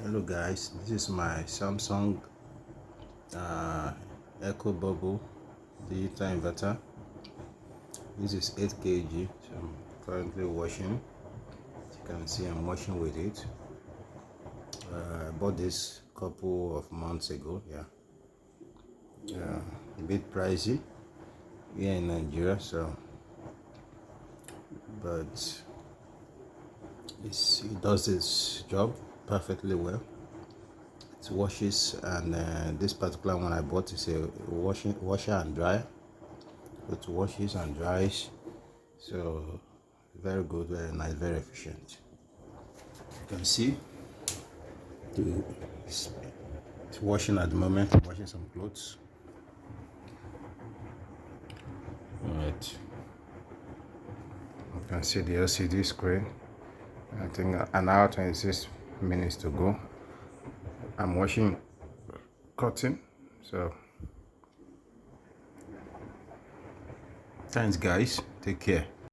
Hello guys, this is my Samsung Ecobubble digital inverter. This is 8 kg, so I'm currently washing. As you can see, I'm washing with it. I bought this couple of months ago. A bit pricey here in Nigeria, but it does its job perfectly well. It washes, and this particular one I bought is a washer and dryer. It washes and dries, so very good, very nice, very efficient. You can see it's washing at the moment. I'm washing some clothes. Alright, you can see the LCD screen. I think an hour 26 minutes to go. I'm washing cotton, so thanks guys, take care.